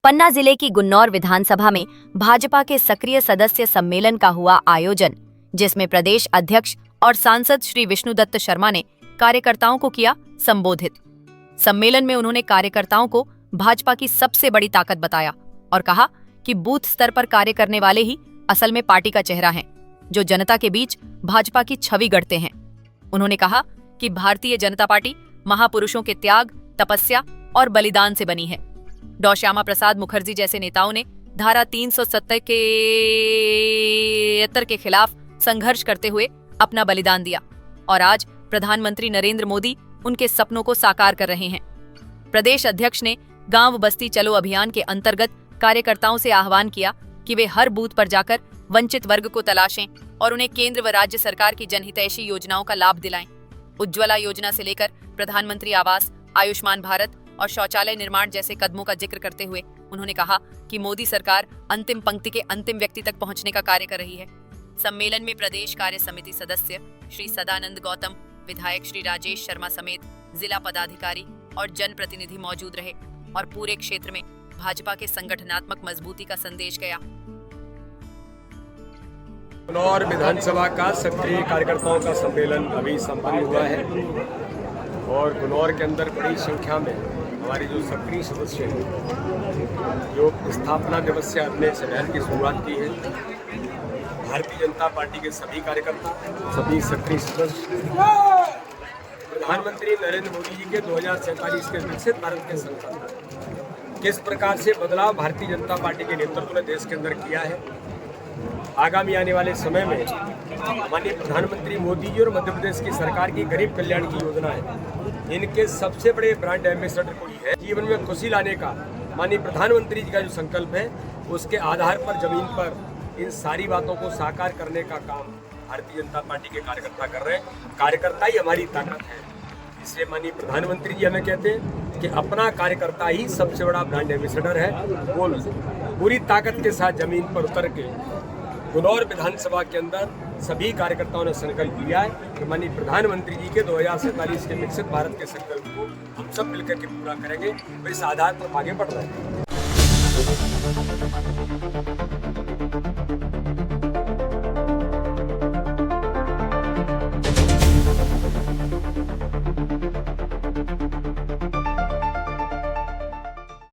पन्ना जिले की गुन्नौर विधानसभा में भाजपा के सक्रिय सदस्य सम्मेलन का हुआ आयोजन, जिसमें प्रदेश अध्यक्ष और सांसद श्री विष्णुदत्त शर्मा ने कार्यकर्ताओं को किया संबोधित। सम्मेलन में उन्होंने कार्यकर्ताओं को भाजपा की सबसे बड़ी ताकत बताया और कहा कि बूथ स्तर पर कार्य करने वाले ही असल में पार्टी का चेहरा हैं, जो जनता के बीच भाजपा की छवि गढ़ते हैं। उन्होंने कहा कि भारतीय जनता पार्टी महापुरुषों के त्याग, तपस्या और बलिदान से बनी है। डॉ श्यामा प्रसाद मुखर्जी जैसे नेताओं ने धारा 370 के खिलाफ संघर्ष करते हुए अपना बलिदान दिया और आज प्रधानमंत्री नरेंद्र मोदी उनके सपनों को साकार कर रहे हैं। प्रदेश अध्यक्ष ने गांव बस्ती चलो अभियान के अंतर्गत कार्यकर्ताओं से आह्वान किया कि वे हर बूथ पर जाकर वंचित वर्ग को तलाशें और उन्हें केंद्र व राज्य सरकार की जनहितैषी योजनाओं का लाभ दिलाएं। उज्ज्वला योजना से लेकर प्रधानमंत्री आवास, आयुष्मान भारत और शौचालय निर्माण जैसे कदमों का जिक्र करते हुए उन्होंने कहा कि मोदी सरकार अंतिम पंक्ति के अंतिम व्यक्ति तक पहुंचने का कार्य कर रही है। सम्मेलन में प्रदेश कार्य समिति सदस्य श्री सदानंद गौतम, विधायक श्री राजेश शर्मा समेत जिला पदाधिकारी और जनप्रतिनिधि मौजूद रहे और पूरे क्षेत्र में भाजपा के संगठनात्मक मजबूती का संदेश गया। गुन्नौर विधानसभा का सक्रिय कार्यकर्ताओं का सम्मेलन अभी संपन्न हुआ है और गुन्नौर के अंदर बड़ी संख्या में हमारे जो सक्रिय सदस्य हैं, जो स्थापना दिवस से अपने इस अभियान की शुरुआत की है, भारतीय जनता पार्टी के सभी कार्यकर्ता, सभी सक्रिय सदस्य प्रधानमंत्री नरेंद्र मोदी जी के 2047 के विकसित भारत के संकल्प किस प्रकार से बदलाव भारतीय जनता पार्टी के नेतृत्व ने देश के अंदर किया है। आगामी आने वाले समय में माननीय प्रधानमंत्री मोदी जी और मध्य प्रदेश की सरकार की गरीब कल्याण की योजना है, इनके सबसे बड़े ब्रांड एम्बेसडर कोई है। जीवन में खुशी लाने का माननीय प्रधानमंत्री जी का जो संकल्प है, उसके आधार पर जमीन पर इन सारी बातों को साकार करने का काम भारतीय जनता पार्टी के कार्यकर्ता कर रहे हैं। कार्यकर्ता ही हमारी ताकत है। इसलिए माननीय प्रधानमंत्री जी हमें कहते हैं कि अपना कार्यकर्ता ही सबसे बड़ा ब्रांड एम्बेसडर है। वो पूरी ताकत के साथ जमीन पर उतर के गुन्नौर विधानसभा के अंदर सभी कार्यकर्ताओं ने संकल्प लिया है कि माननीय प्रधानमंत्री जी के 2047 के विकसित भारत के संकल्प को हम सब मिलकर के पूरा करेंगे। तो इस आधार पर आगे बढ़ रहे हैं।